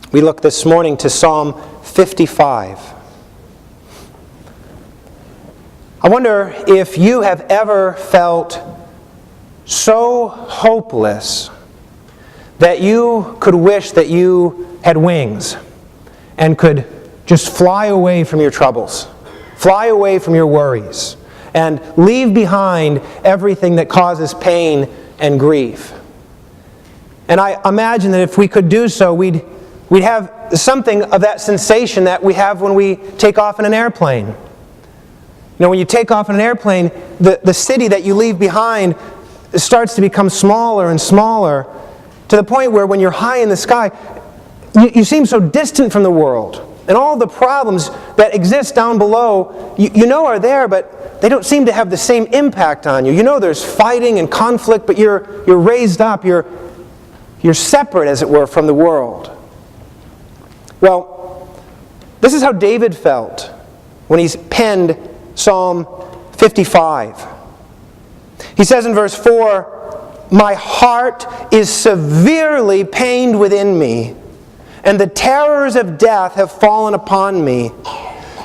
We look this morning to Psalm 55. I wonder if you have ever felt so hopeless that you could wish that you had wings and could just fly away from your troubles, fly away from your worries, and leave behind everything that causes pain and grief. And I imagine that if we could do so, we'd have something of that sensation that we have when we take off in an airplane. You know, when you take off in an airplane, the city that you leave behind starts to become smaller and smaller, to the point where when you're high in the sky, you seem so distant from the world. And all the problems that exist down below, you know are there, but they don't seem to have the same impact on you. You know there's fighting and conflict, but you're raised up, you're separate, as it were, from the world. Well, this is how David felt when he's penned Psalm 55. He says in verse 4, "My heart is severely pained within me, and the terrors of death have fallen upon me.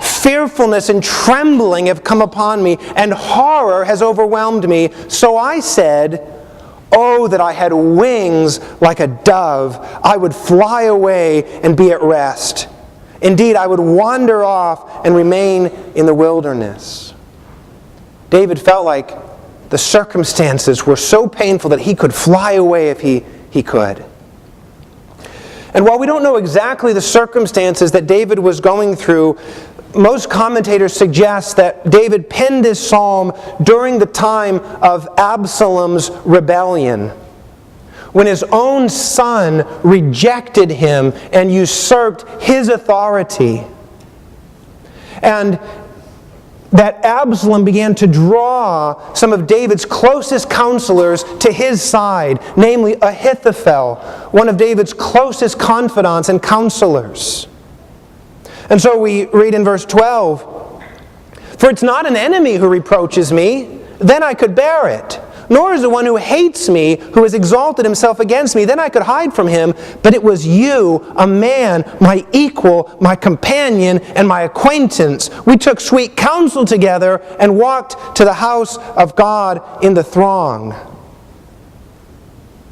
Fearfulness and trembling have come upon me, and horror has overwhelmed me. So I said, oh, that I had wings like a dove. I would fly away and be at rest. Indeed, I would wander off and remain in the wilderness." David felt like the circumstances were so painful that he could fly away if he could. And while we don't know exactly the circumstances that David was going through, most commentators suggest that David penned this psalm during the time of Absalom's rebellion, when his own son rejected him and usurped his authority. And that Absalom began to draw some of David's closest counselors to his side, namely Ahithophel, one of David's closest confidants and counselors. And so we read in verse 12, "For it's not an enemy who reproaches me, then I could bear it. Nor is the one who hates me, who has exalted himself against me, then I could hide from him. But it was you, a man, my equal, my companion, and my acquaintance. We took sweet counsel together and walked to the house of God in the throng."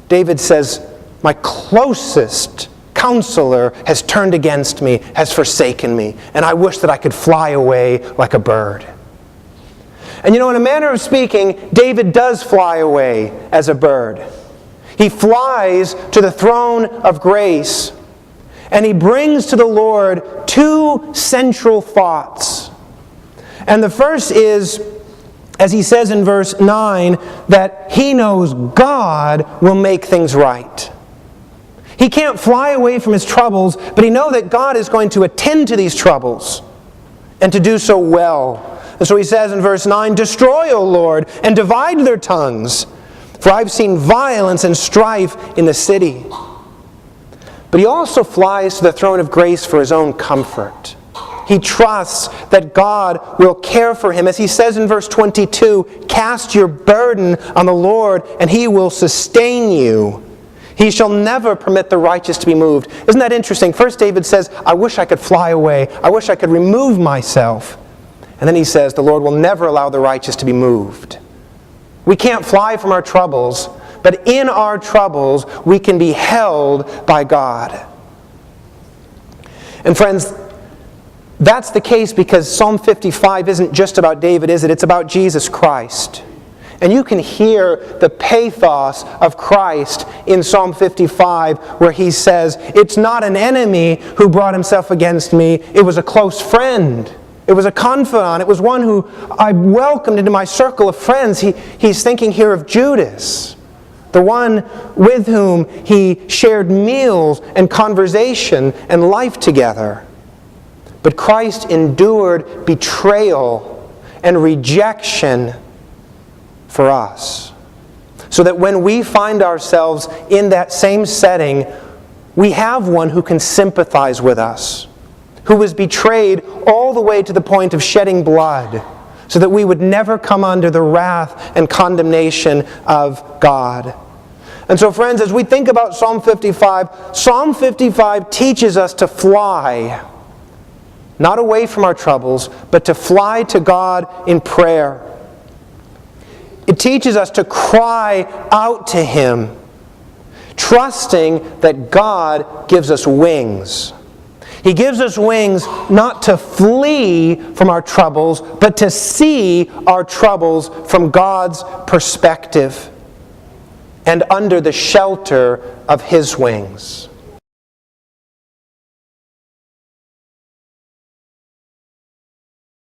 David says, my closest counselor has turned against me, has forsaken me, and I wish that I could fly away like a bird. And you know, in a manner of speaking, David does fly away as a bird. He flies to the throne of grace, and he brings to the Lord two central thoughts. And the first is, as he says in verse 9, that he knows God will make things right. He can't fly away from his troubles, but he knows that God is going to attend to these troubles, and to do so well. And so he says in verse 9, "Destroy, O Lord, and divide their tongues, for I've seen violence and strife in the city." But he also flies to the throne of grace for his own comfort. He trusts that God will care for him. As he says in verse 22, "Cast your burden on the Lord, and he will sustain you. He shall never permit the righteous to be moved." Isn't that interesting? First David says, I wish I could fly away. I wish I could remove myself. And then he says, the Lord will never allow the righteous to be moved. We can't fly from our troubles, but in our troubles, we can be held by God. And friends, that's the case because Psalm 55 isn't just about David, is it? It's about Jesus Christ. And you can hear the pathos of Christ in Psalm 55, where he says, "It's not an enemy who brought himself against me, it was a close friend. It was a confidant. It was one who I welcomed into my circle of friends." He's thinking here of Judas, the one with whom he shared meals and conversation and life together. But Christ endured betrayal and rejection for us, so that when we find ourselves in that same setting, we have one who can sympathize with us, who was betrayed all the way to the point of shedding blood, so that we would never come under the wrath and condemnation of God. And so, friends, as we think about Psalm 55 teaches us to fly, not away from our troubles, but to fly to God in prayer. It teaches us to cry out to Him, trusting that God gives us wings. He gives us wings not to flee from our troubles, but to see our troubles from God's perspective and under the shelter of His wings.